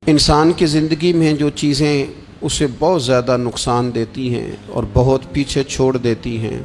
انسان کی زندگی میں جو چیزیں اسے بہت زیادہ نقصان دیتی ہیں اور بہت پیچھے چھوڑ دیتی ہیں،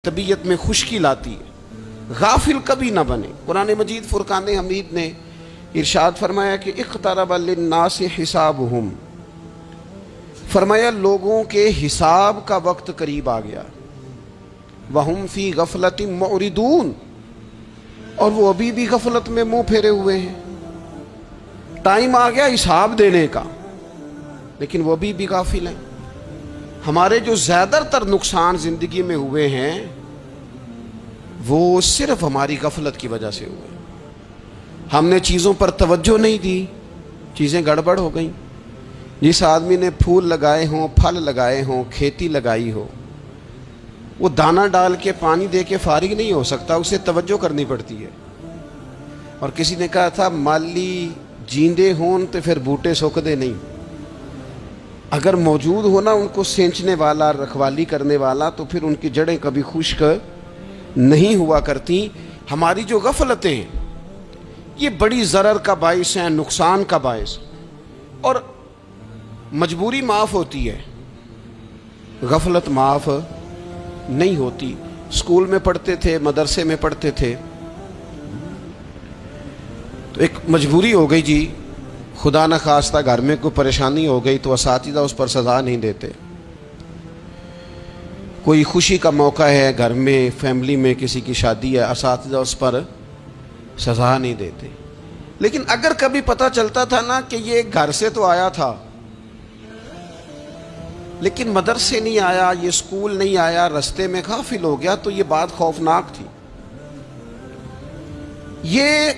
طبیعت میں خشکی لاتی ہے۔ غافل کبھی نہ بنے۔ قرآن مجید فرقان حمید نے ارشاد فرمایا کہ اقترب للناس حسابہم، فرمایا لوگوں کے حساب کا وقت قریب آ گیا۔ وہم فی غفلۃ معرضون، اور وہ ابھی بھی غفلت میں منہ پھیرے ہوئے ہیں۔ ٹائم آ گیا حساب دینے کا، لیکن وہ ابھی بھی غافل ہیں۔ ہمارے جو زیادہ تر نقصان زندگی میں ہوئے ہیں وہ صرف ہماری غفلت کی وجہ سے ہوئے۔ ہم نے چیزوں پر توجہ نہیں دی، چیزیں گڑبڑ ہو گئیں۔ جس آدمی نے پھول لگائے ہوں، پھل لگائے ہوں، کھیتی لگائی ہو، وہ دانہ ڈال کے پانی دے کے فارغ نہیں ہو سکتا، اسے توجہ کرنی پڑتی ہے۔ اور کسی نے کہا تھا مالی جیندے ہون تو پھر بوٹے سوکھدے نہیں۔ اگر موجود ہونا ان کو سینچنے والا، رکھوالی کرنے والا، تو پھر ان کی جڑیں کبھی خشک نہیں ہوا کرتی۔ ہماری جو غفلتیں ہیں یہ بڑی ضرر کا باعث ہیں، نقصان کا باعث۔ اور مجبوری معاف ہوتی ہے، غفلت معاف نہیں ہوتی۔ اسکول میں پڑھتے تھے، مدرسے میں پڑھتے تھے، تو ایک مجبوری ہو گئی جی، خدا نہ خواستہ گھر میں کوئی پریشانی ہو گئی تو اساتذہ اس پر سزا نہیں دیتے۔ کوئی خوشی کا موقع ہے گھر میں، فیملی میں کسی کی شادی ہے، اساتذہ اس پر سزا نہیں دیتے۔ لیکن اگر کبھی پتہ چلتا تھا نا کہ یہ گھر سے تو آیا تھا لیکن مدرسے نہیں آیا، یہ اسکول نہیں آیا، رستے میں غافل ہو گیا، تو یہ بات خوفناک تھی۔ یہ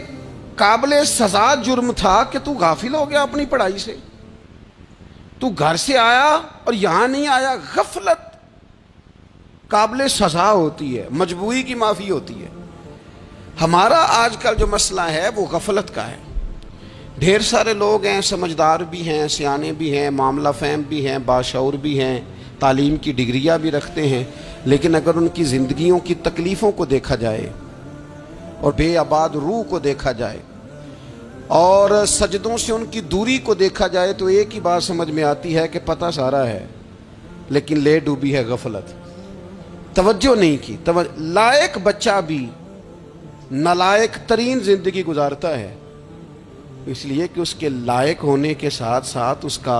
قابل سزا جرم تھا کہ تو غافل ہو گیا اپنی پڑھائی سے، تو گھر سے آیا اور یہاں نہیں آیا۔ غفلت قابل سزا ہوتی ہے، مجبوری کی معافی ہوتی ہے۔ ہمارا آج کل جو مسئلہ ہے وہ غفلت کا ہے۔ ڈھیر سارے لوگ ہیں، سمجھدار بھی ہیں، سیانے بھی ہیں، معاملہ فہم بھی ہیں، باشعور بھی ہیں، تعلیم کی ڈگریاں بھی رکھتے ہیں، لیکن اگر ان کی زندگیوں کی تکلیفوں کو دیکھا جائے اور بے آباد روح کو دیکھا جائے اور سجدوں سے ان کی دوری کو دیکھا جائے تو ایک ہی بات سمجھ میں آتی ہے کہ پتہ سارا ہے لیکن لے ڈوبی ہے غفلت۔ توجہ نہیں کی۔ لائق بچہ بھی نالائق ترین زندگی گزارتا ہے، اس لیے کہ اس کے لائق ہونے کے ساتھ ساتھ اس کا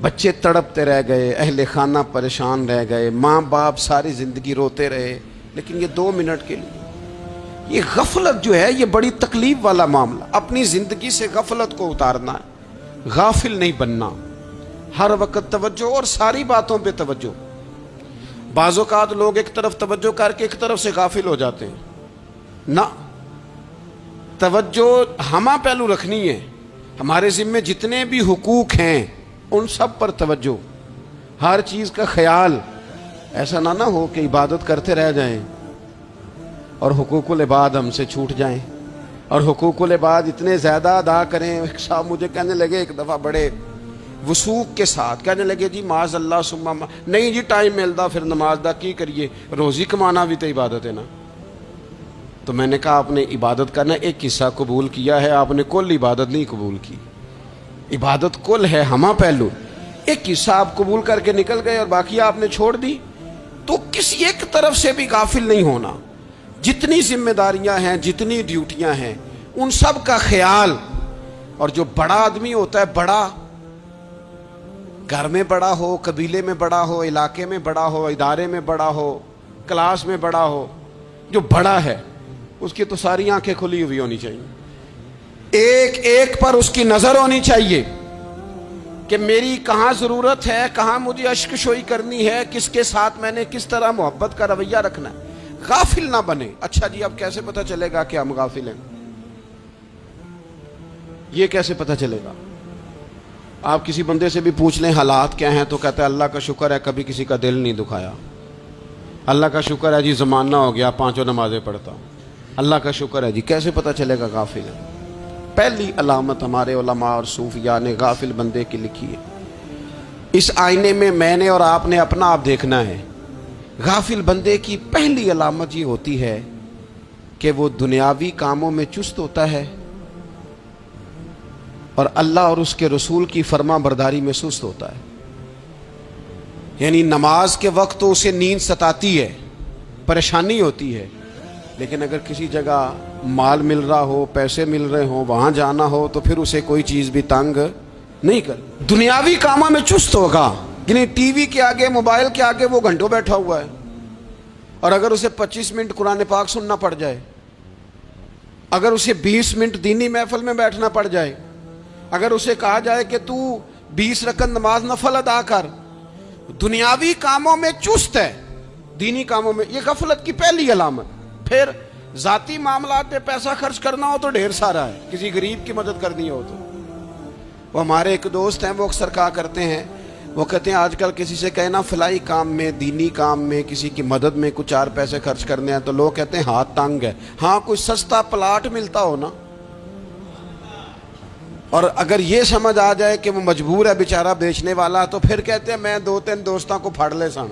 بچے تڑپتے رہ گئے، اہل خانہ پریشان رہ گئے، ماں باپ ساری زندگی روتے رہے، لیکن یہ 2 منٹ کے لیے یہ غفلت جو ہے یہ بڑی تکلیف والا معاملہ. اپنی زندگی سے غفلت کو اتارنا ہے، غافل نہیں بننا، ہر وقت توجہ اور ساری باتوں پہ توجہ. بعض اوقات لوگ ایک طرف توجہ کر کے ایک طرف سے غافل ہو جاتے ہیں. نہ، توجہ ہمہ پہلو رکھنی ہے. ہمارے ذمے جتنے بھی حقوق ہیں ان سب پر توجہ، ہر چیز کا خیال. ایسا نہ ہو کہ عبادت کرتے رہ جائیں اور حقوق العباد ہم سے چھوٹ جائیں، اور حقوق العباد اتنے زیادہ ادا کریں. صاحب مجھے کہنے لگے ایک دفعہ بڑے وثوق کے ساتھ کہنے لگے جی معاذ اللہ ثم نہیں جی ٹائم ملتا پھر نماز دا کی کریے، روزی کمانا بھی تو عبادت ہے نا. تو میں نے کہا آپ نے عبادت کرنا ایک حصہ قبول کیا ہے، آپ نے کل عبادت نہیں قبول کی. عبادت کل ہے، ہمہ پہلو. ایک حصہ آپ قبول کر کے نکل گئے اور باقی آپ نے چھوڑ دی. تو کسی ایک طرف سے بھی غافل نہیں ہونا. جتنی ذمہ داریاں ہیں، جتنی ڈیوٹیاں ہیں، ان سب کا خیال. اور جو بڑا آدمی ہوتا ہے، بڑا گھر میں بڑا ہو، قبیلے میں بڑا ہو، علاقے میں بڑا ہو، ادارے میں بڑا ہو، کلاس میں بڑا ہو، جو بڑا ہے اس کی تو ساری آنکھیں کھلی ہوئی ہونی چاہیے. ایک ایک پر اس کی نظر ہونی چاہیے کہ میری کہاں ضرورت ہے، کہاں مجھے اشک شوئی کرنی ہے، کس کے ساتھ میں نے کس طرح محبت کا رویہ رکھنا ہے. غافل نہ بنے. اچھا جی اب کیسے پتہ چلے گا کہ ہم غافل ہیں؟ یہ کیسے پتہ چلے گا؟ آپ کسی بندے سے بھی پوچھ لیں حالات کیا ہیں تو کہتا ہے اللہ کا شکر ہے کبھی کسی کا دل نہیں دکھایا، اللہ کا شکر ہے جی زمانہ ہو گیا 5 نمازیں پڑھتا ہوں، اللہ کا شکر ہے جی. کیسے پتہ چلے گا غافل ہے؟ پہلی علامت ہمارے علماء اور صوفیاء نے غافل بندے کی لکھی ہے. اس آئینے میں نے اور آپ نے اپنا آپ دیکھنا ہے. غافل بندے کی پہلی علامت یہ ہوتی ہے کہ وہ دنیاوی کاموں میں چست ہوتا ہے اور اللہ اور اس کے رسول کی فرما برداری میں سست ہوتا ہے. یعنی نماز کے وقت تو اسے نیند ستاتی ہے، پریشانی ہوتی ہے، لیکن اگر کسی جگہ مال مل رہا ہو، پیسے مل رہے ہوں، وہاں جانا ہو تو پھر اسے کوئی چیز بھی تنگ نہیں کر. دنیاوی کاموں میں چست ہوگا، یعنی ٹی وی کے آگے، موبائل کے آگے وہ گھنٹوں بیٹھا ہوا ہے. اور اگر اسے 25 منٹ قرآن پاک سننا پڑ جائے، اگر اسے 20 منٹ دینی محفل میں بیٹھنا پڑ جائے، اگر اسے کہا جائے کہ تو 20 رکعت نماز نفل ادا کر، دنیاوی کاموں میں چست ہے، دینی کاموں میں، یہ غفلت کی پہلی علامت. پھر ذاتی معاملات پہ پیسہ خرچ کرنا ہو تو ڈھیر سارا ہے، کسی غریب کی مدد کرنی ہو تو. وہ ہمارے ایک دوست ہیں، وہ اکثر کہا کرتے ہیں، وہ کہتے ہیں آج کل کسی سے کہنا فلائی کام میں، دینی کام میں، کسی کی مدد میں کچھ 4 پیسے خرچ کرنے ہیں تو لوگ کہتے ہیں ہاتھ تنگ ہے. ہاں کوئی سستا پلاٹ ملتا ہو نا، اور اگر یہ سمجھ آ جائے کہ وہ مجبور ہے بیچارہ بیچنے والا، تو پھر کہتے ہیں میں 2-3 دوستوں کو پھاڑ لے سن.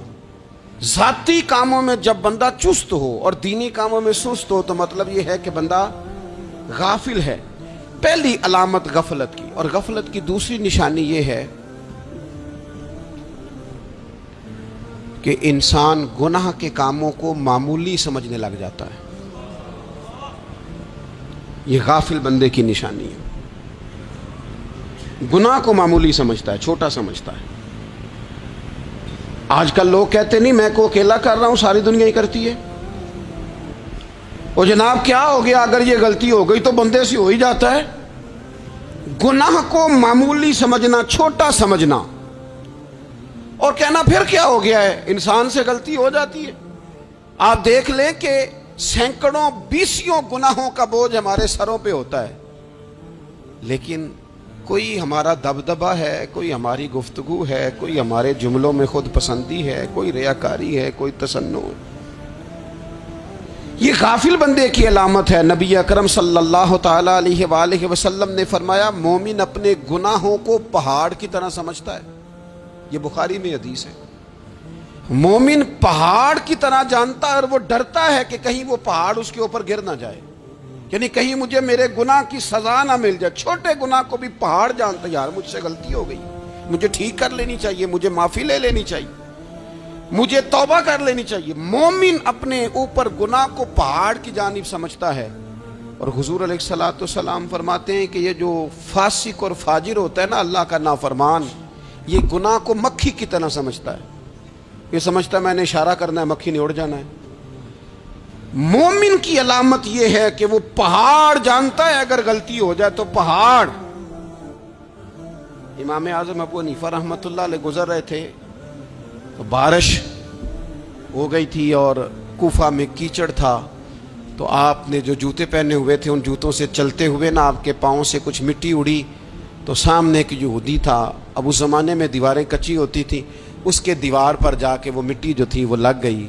ذاتی کاموں میں جب بندہ چست ہو اور دینی کاموں میں سست ہو تو مطلب یہ ہے کہ بندہ غافل ہے. پہلی علامت غفلت کی. اور غفلت کی دوسری نشانی یہ ہے کہ انسان گناہ کے کاموں کو معمولی سمجھنے لگ جاتا ہے. یہ غافل بندے کی نشانی ہے. گناہ کو معمولی سمجھتا ہے، چھوٹا سمجھتا ہے. آج کل لوگ کہتے نہیں میں کو اکیلا کر رہا ہوں، ساری دنیا ہی کرتی ہے. وہ جناب کیا ہو گیا، اگر یہ غلطی ہو گئی تو بندے سے ہو ہی جاتا ہے. گناہ کو معمولی سمجھنا، چھوٹا سمجھنا اور کہنا پھر کیا ہو گیا ہے، انسان سے غلطی ہو جاتی ہے. آپ دیکھ لیں کہ سینکڑوں بیسیوں گناہوں کا بوجھ ہمارے سروں پہ ہوتا ہے، لیکن کوئی ہمارا دبدبہ ہے، کوئی ہماری گفتگو ہے، کوئی ہمارے جملوں میں خود پسندی ہے، کوئی ریاکاری ہے، کوئی تصنع ہے. یہ غافل بندے کی علامت ہے. نبی اکرم صلی اللہ تعالی علیہ وآلہ وسلم نے فرمایا مومن اپنے گناہوں کو پہاڑ کی طرح سمجھتا ہے. یہ بخاری میں حدیث ہے. مومن پہاڑ کی طرح جانتا ہے اور وہ ڈرتا ہے کہ کہیں وہ پہاڑ اس کے اوپر گر نہ جائے، یعنی کہیں مجھے میرے گناہ کی سزا نہ مل جائے. چھوٹے گناہ کو بھی پہاڑ جانتا ہے، یار مجھ سے غلطی ہو گئی، مجھے ٹھیک کر لینی چاہیے، مجھے معافی لے لینی چاہیے، مجھے توبہ کر لینی چاہیے. مومن اپنے اوپر گناہ کو پہاڑ کی جانب سمجھتا ہے. اور حضور علیہ الصلوۃ والسلام فرماتے ہیں کہ یہ جو فاسق اور فاجر ہوتا ہے نا، اللہ کا نافرمان، یہ گناہ کو مکھی کی طرح سمجھتا ہے. یہ سمجھتا ہے میں نے اشارہ کرنا ہے مکھی نے اڑ جانا ہے. مومن کی علامت یہ ہے کہ وہ پہاڑ جانتا ہے اگر غلطی ہو جائے تو پہاڑ. امام اعظم ابو حنیفہ رحمۃ اللہ علیہ گزر رہے تھے تو بارش ہو گئی تھی اور کوفہ میں کیچڑ تھا, تو آپ نے جو جوتے پہنے ہوئے تھے ان جوتوں سے چلتے ہوئے نا آپ کے پاؤں سے کچھ مٹی اڑی, تو سامنے ایک یہودی تھا, اب اس زمانے میں دیواریں کچی ہوتی تھی, اس کے دیوار پر جا کے وہ مٹی جو تھی وہ لگ گئی.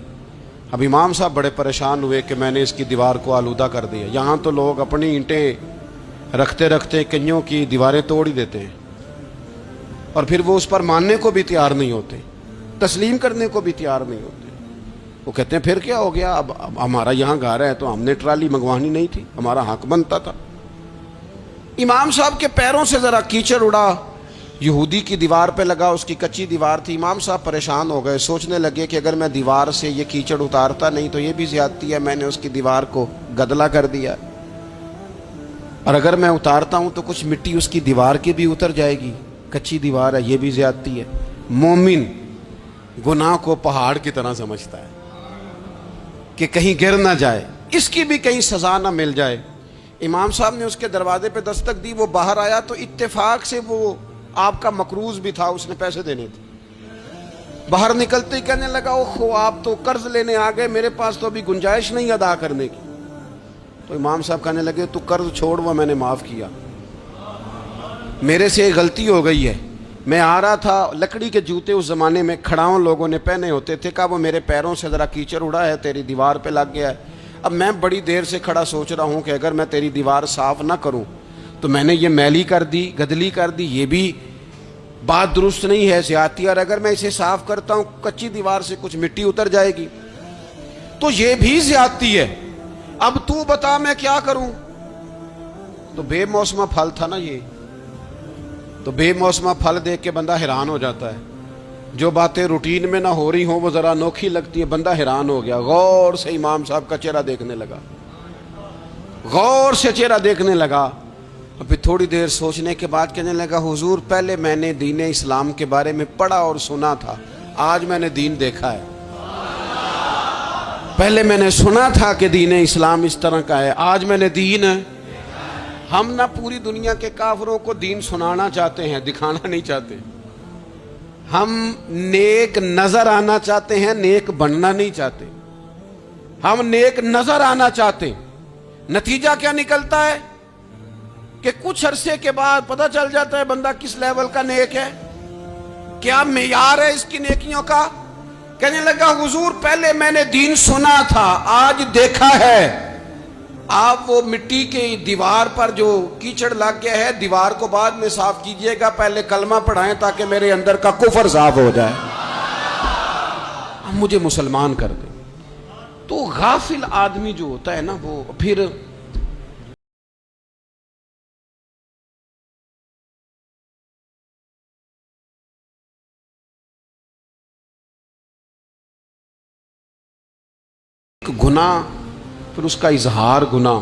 اب امام صاحب بڑے پریشان ہوئے کہ میں نے اس کی دیوار کو آلودہ کر دیا. یہاں تو لوگ اپنی اینٹیں رکھتے رکھتے کئیوں کی دیواریں توڑ ہی دیتے ہیں, اور پھر وہ اس پر ماننے کو بھی تیار نہیں ہوتے, تسلیم کرنے کو بھی تیار نہیں ہوتے. وہ کہتے ہیں پھر کیا ہو گیا, اب ہمارا یہاں گھر ہے تو ہم نے ٹرالی منگوانی نہیں تھی, ہمارا حق بنتا تھا. امام صاحب کے پیروں سے ذرا کیچڑ اڑا, یہودی کی دیوار پہ لگا, اس کی کچی دیوار تھی. امام صاحب پریشان ہو گئے, سوچنے لگے کہ اگر میں دیوار سے یہ کیچڑ اتارتا نہیں تو یہ بھی زیادتی ہے, میں نے اس کی دیوار کو گدلا کر دیا, اور اگر میں اتارتا ہوں تو کچھ مٹی اس کی دیوار کی بھی اتر جائے گی, کچی دیوار ہے, یہ بھی زیادتی ہے. مومن گناہ کو پہاڑ کی طرح سمجھتا ہے کہ کہیں گر نہ جائے, اس کی بھی کہیں سزا نہ مل جائے. امام صاحب نے اس کے دروازے پہ دستک دی, وہ باہر آیا تو اتفاق سے وہ آپ کا مقروض بھی تھا, اس نے پیسے دینے تھے. باہر نکلتے ہی کہنے لگا اوہو آپ تو قرض لینے آ گئے, میرے پاس تو ابھی گنجائش نہیں ادا کرنے کی. تو امام صاحب کہنے لگے تو قرض چھوڑ, وہ میں نے معاف کیا, میرے سے ایک غلطی ہو گئی ہے. میں آ رہا تھا, لکڑی کے جوتے اس زمانے میں کھڑاؤں لوگوں نے پہنے ہوتے تھے, کہا وہ میرے پیروں سے ذرا کیچڑ اڑا ہے, تیری دیوار پہ لگ گیا ہے. اب میں بڑی دیر سے کھڑا سوچ رہا ہوں کہ اگر میں تیری دیوار صاف نہ کروں تو میں نے یہ میلی کر دی, گدلی کر دی, یہ بھی بات درست نہیں ہے, زیادتی, اور اگر میں اسے صاف کرتا ہوں کچی دیوار سے کچھ مٹی اتر جائے گی تو یہ بھی زیادتی ہے. اب تو بتا میں کیا کروں. تو بے موسمہ پھل تھا نا یہ, تو بے موسمہ پھل دیکھ کے بندہ حیران ہو جاتا ہے. جو باتیں روٹین میں نہ ہو رہی ہوں وہ ذرا انوکھی لگتی ہے, بندہ حیران ہو گیا. غور سے امام صاحب کا چہرہ دیکھنے لگا, غور سے چہرہ دیکھنے لگا, اور پھر تھوڑی دیر سوچنے کے بعد کہنے لگا حضور پہلے میں نے دین اسلام کے بارے میں پڑھا اور سنا تھا, آج میں نے دین دیکھا ہے. پہلے میں نے سنا تھا کہ دین اسلام اس طرح کا ہے, آج میں نے دین. ہم نہ پوری دنیا کے کافروں کو دین سنانا چاہتے ہیں, دکھانا نہیں چاہتے. ہم نیک نظر آنا چاہتے ہیں, نیک بننا نہیں چاہتے. ہم نیک نظر آنا چاہتے ہیں. نتیجہ کیا نکلتا ہے کہ کچھ عرصے کے بعد پتہ چل جاتا ہے بندہ کس لیول کا نیک ہے, کیا معیار ہے اس کی نیکیوں کا. کہنے لگا حضور پہلے میں نے دین سنا تھا, آج دیکھا ہے. آپ وہ مٹی کی دیوار پر جو کیچڑ لگ گیا ہے, دیوار کو بعد میں صاف کیجئے گا, پہلے کلمہ پڑھائیں تاکہ میرے اندر کا کفر صاف ہو جائے, مجھے مسلمان کر دیں. تو غافل آدمی جو ہوتا ہے نا وہ پھر گناہ, پھر اس کا اظہار گناہ.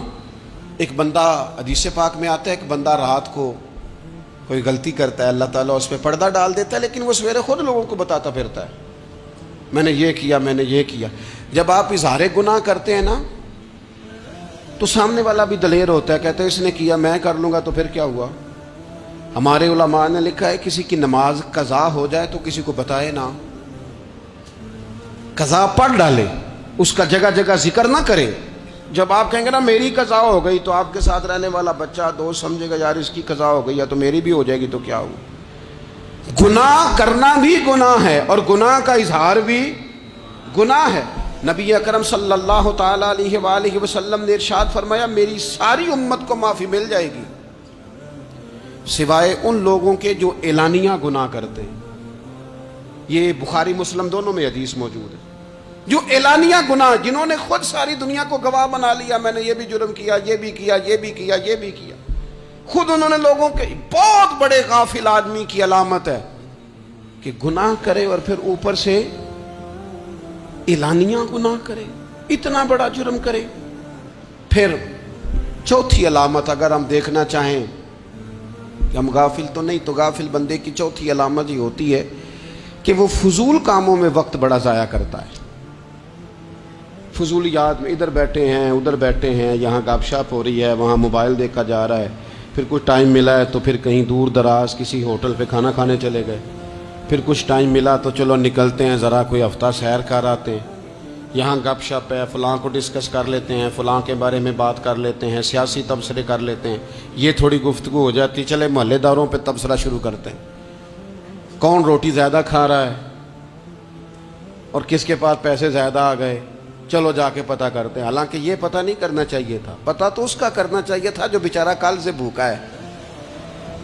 ایک بندہ حدیث پاک میں آتا ہے, ایک بندہ رات کو کوئی غلطی کرتا ہے, اللہ تعالیٰ اس پہ پردہ ڈال دیتا ہے, لیکن وہ سویرے خود لوگوں کو بتاتا پھرتا ہے میں نے یہ کیا, میں نے یہ کیا. جب آپ اظہار گناہ کرتے ہیں نا تو سامنے والا بھی دلیر ہوتا ہے, کہتے ہیں اس نے کیا میں کر لوں گا تو پھر کیا ہوا. ہمارے علماء نے لکھا ہے کسی کی نماز قضا ہو جائے تو کسی کو بتائے نہ, قضا پڑھ ڈالے, اس کا جگہ جگہ ذکر نہ کرے. جب آپ کہیں گے نا میری قضا ہو گئی تو آپ کے ساتھ رہنے والا بچہ دوست سمجھے گا یار اس کی قضا ہو گئی, یا تو میری بھی ہو جائے گی تو کیا ہو. گناہ کرنا بھی گناہ ہے اور گناہ کا اظہار بھی گناہ ہے. نبی اکرم صلی اللہ تعالی علیہ وآلہ وسلم نے ارشاد فرمایا میری ساری امت کو معافی مل جائے گی سوائے ان لوگوں کے جو اعلانیہ گناہ کرتے ہیں. یہ بخاری مسلم دونوں میں حدیث موجود ہے. جو اعلانیہ گناہ, جنہوں نے خود ساری دنیا کو گواہ بنا لیا, میں نے یہ بھی جرم کیا, یہ بھی کیا, یہ بھی کیا, یہ بھی کیا, خود انہوں نے لوگوں کے, بہت بڑے غافل آدمی کی علامت ہے کہ گناہ کرے اور پھر اوپر سے اعلانیہ گناہ کرے, اتنا بڑا جرم کرے. پھر چوتھی علامت اگر ہم دیکھنا چاہیں کہ ہم غافل تو نہیں، تو غافل بندے کی چوتھی علامت یہ ہوتی ہے کہ وہ فضول کاموں میں وقت بڑا ضائع کرتا ہے، فضولیات میں، ادھر بیٹھے ہیں ادھر بیٹھے ہیں، یہاں گپ شپ ہو رہی ہے، وہاں موبائل دیکھا جا رہا ہے، پھر کچھ ٹائم ملا ہے تو پھر کہیں دور دراز کسی ہوٹل پہ کھانا کھانے چلے گئے، پھر کچھ ٹائم ملا تو چلو نکلتے ہیں ذرا کوئی ہفتہ سیر کر آتے ہیں، یہاں گپ شپ ہے، فلاں کو ڈسکس کر لیتے ہیں، فلاں کے بارے میں بات کر لیتے ہیں، سیاسی تبصرے کر لیتے ہیں، یہ تھوڑی گفتگو ہو جاتی، چلے محلے داروں پہ تبصرہ شروع کرتے ہیں، کون روٹی زیادہ کھا رہا ہے اور کس کے پاس پیسے زیادہ آ گئے، چلو جا کے پتہ کرتے ہیں۔ حالانکہ یہ پتہ نہیں کرنا چاہیے تھا، پتہ تو اس کا کرنا چاہیے تھا جو بیچارہ کل سے بھوکا ہے،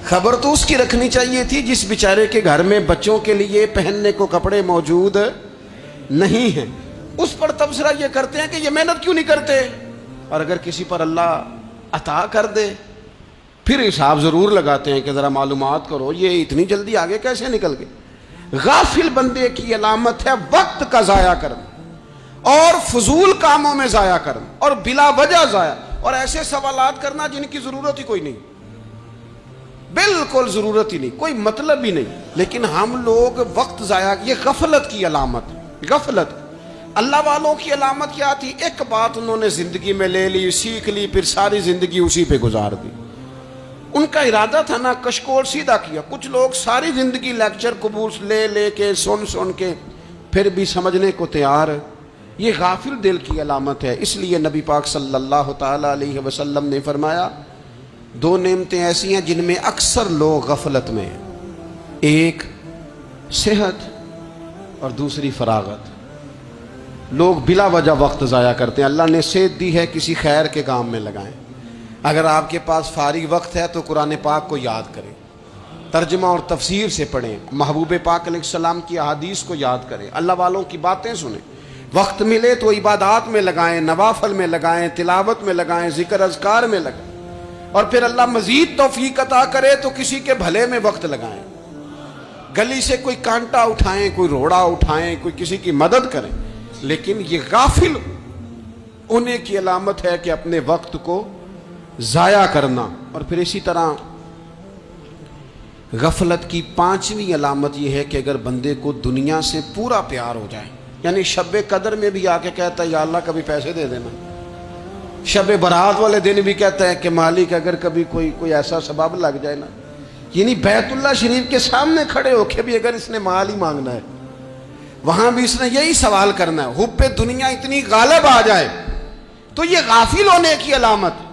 خبر تو اس کی رکھنی چاہیے تھی جس بیچارے کے گھر میں بچوں کے لیے پہننے کو کپڑے موجود نہیں ہیں، اس پر تبصرہ یہ کرتے ہیں کہ یہ محنت کیوں نہیں کرتے، اور اگر کسی پر اللہ عطا کر دے پھر حساب ضرور لگاتے ہیں کہ ذرا معلومات کرو یہ اتنی جلدی آگے کیسے نکل گئے۔ غافل بندے کی علامت ہے وقت کا ضائع کرنا اور فضول کاموں میں ضائع کرنا اور بلا وجہ ضائع، اور ایسے سوالات کرنا جن کی ضرورت ہی کوئی نہیں، بالکل ضرورت ہی نہیں، کوئی مطلب ہی نہیں، لیکن ہم لوگ وقت ضائع، یہ غفلت کی علامت، غفلت۔ اللہ والوں کی علامت کیا تھی؟ ایک بات انہوں نے زندگی میں لے لی، سیکھ لی، پھر ساری زندگی اسی پہ گزار دی۔ ان کا ارادہ تھا نا کشکول سیدھا کیا۔ کچھ لوگ ساری زندگی لیکچر قبول لے کے سن کے پھر بھی سمجھنے کو تیار، یہ غافل دل کی علامت ہے۔ اس لیے نبی پاک صلی اللہ تعالی علیہ وسلم نے فرمایا دو نعمتیں ایسی ہیں جن میں اکثر لوگ غفلت میں ہیں، ایک صحت اور دوسری فراغت۔ لوگ بلا وجہ وقت ضائع کرتے ہیں۔ اللہ نے صحت دی ہے، کسی خیر کے کام میں لگائیں۔ اگر آپ کے پاس فارغ وقت ہے تو قرآن پاک کو یاد کریں، ترجمہ اور تفسیر سے پڑھیں، محبوب پاک علیہ السلام کی احادیث کو یاد کریں، اللہ والوں کی باتیں سنیں۔ وقت ملے تو عبادات میں لگائیں، نوافل میں لگائیں، تلاوت میں لگائیں، ذکر اذکار میں لگائیں، اور پھر اللہ مزید توفیق عطا کرے تو کسی کے بھلے میں وقت لگائیں، گلی سے کوئی کانٹا اٹھائیں، کوئی روڑا اٹھائیں، کوئی کسی کی مدد کریں۔ لیکن یہ غافل ہونے کی علامت ہے کہ اپنے وقت کو ضائع کرنا۔ اور پھر اسی طرح غفلت کی پانچویں علامت یہ ہے کہ اگر بندے کو دنیا سے پورا پیار ہو جائے، یعنی شب قدر میں بھی آ کے کہتا ہے یا اللہ کبھی پیسے دے دینا، شب برات والے دن بھی کہتا ہے کہ مالک اگر کبھی کوئی ایسا سبب لگ جائے نا، یعنی بیت اللہ شریف کے سامنے کھڑے ہو کے بھی اگر اس نے مال ہی مانگنا ہے وہاں بھی اس نے یہی سوال کرنا ہے، حب دنیا اتنی غالب آ جائے تو یہ غافل ہونے کی علامت۔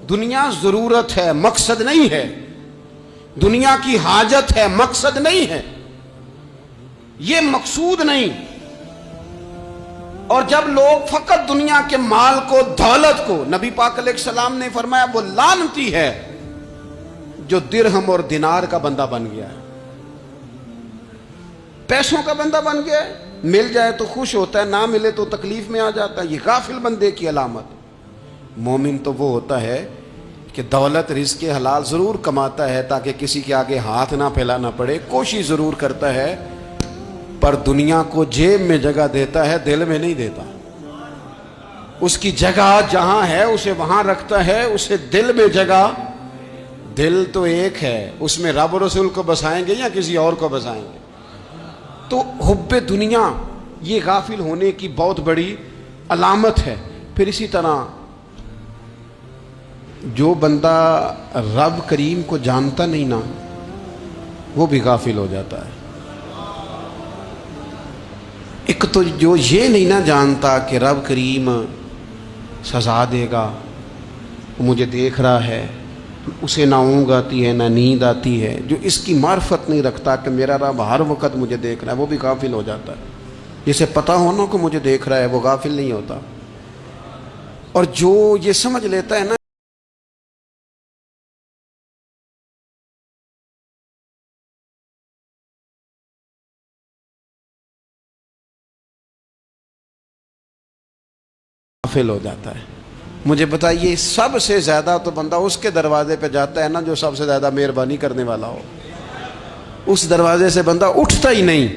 دنیا ضرورت ہے، مقصد نہیں ہے، دنیا کی حاجت ہے، مقصد نہیں ہے، یہ مقصود نہیں۔ اور جب لوگ فقط دنیا کے مال کو، دولت کو، نبی پاک علیہ السلام نے فرمایا وہ لعنتی ہے جو درہم اور دینار کا بندہ بن گیا ہے، پیسوں کا بندہ بن گیا ہے، مل جائے تو خوش ہوتا ہے، نہ ملے تو تکلیف میں آ جاتا ہے۔ یہ غافل بندے کی علامت۔ مومن تو وہ ہوتا ہے کہ دولت رزق حلال ضرور کماتا ہے تاکہ کسی کے آگے ہاتھ نہ پھیلانا پڑے، کوشش ضرور کرتا ہے، پر دنیا کو جیب میں جگہ دیتا ہے، دل میں نہیں دیتا۔ اس کی جگہ جہاں ہے اسے وہاں رکھتا ہے، اسے دل میں جگہ، دل تو ایک ہے، اس میں رب رسول کو بسائیں گے یا کسی اور کو بسائیں گے؟ تو حب دنیا یہ غافل ہونے کی بہت بڑی علامت ہے۔ پھر اسی طرح جو بندہ رب کریم کو جانتا نہیں نا، وہ بھی غافل ہو جاتا ہے۔ ایک تو جو یہ نہیں نہ جانتا کہ رب کریم سزا دے گا، وہ مجھے دیکھ رہا ہے، اسے نہ اونگ آتی ہے نہ نیند آتی ہے، جو اس کی معرفت نہیں رکھتا کہ میرا رب ہر وقت مجھے دیکھ رہا ہے، وہ بھی غافل ہو جاتا ہے۔ جسے پتہ ہونا کہ مجھے دیکھ رہا ہے وہ غافل نہیں ہوتا۔ اور جو یہ سمجھ لیتا ہے نا غافل ہو جاتا ہے۔ مجھے بتائیے سب سے زیادہ تو بندہ اس کے دروازے پہ جاتا ہے نا جو سب سے زیادہ مہربانی کرنے والا ہو، اس دروازے سے بندہ اٹھتا ہی نہیں۔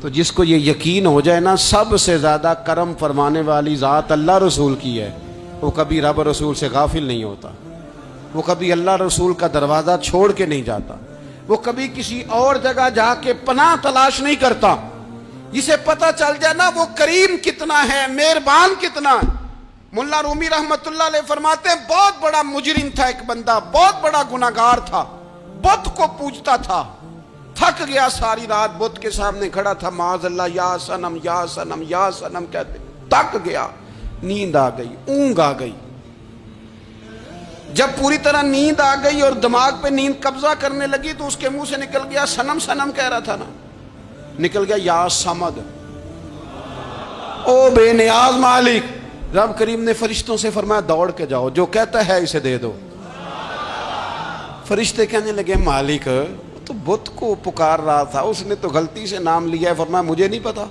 تو جس کو یہ یقین ہو جائے نا سب سے زیادہ کرم فرمانے والی ذات اللہ رسول کی ہے، وہ کبھی رب رسول سے غافل نہیں ہوتا۔ وہ کبھی اللہ رسول کا دروازہ چھوڑ کے نہیں جاتا، وہ کبھی کسی اور جگہ جا کے پناہ تلاش نہیں کرتا۔ جسے پتہ چل جائے نا وہ کریم کتنا ہے، مہربان کتنا ہے۔ ملا رومی رحمت اللہ علیہ فرماتے ہیں بہت بڑا مجرم تھا ایک بندہ، بہت بڑا گناہگار تھا، بت کو پوجتا تھا، تھک گیا، ساری رات بت کے سامنے کھڑا تھا، معاذ اللہ یا صنم یا صنم یا صنم کہتے، تھک گیا، نیند آ گئی، اونگ آ گئی۔ جب پوری طرح نیند آ گئی اور دماغ پہ نیند قبضہ کرنے لگی تو اس کے منہ سے نکل گیا، صنم صنم کہہ رہا تھا نا، نکل گیا یا صمد، او بے نیاز مالک۔ رب کریم نے فرشتوں سے فرمایا دوڑ کے جاؤ، جو کہتا ہے اسے دے دو۔ فرشتے کہنے لگے مالک تو بت کو پکار رہا تھا، اس نے تو غلطی سے نام لیا ہے۔ فرمایا مجھے نہیں پتا،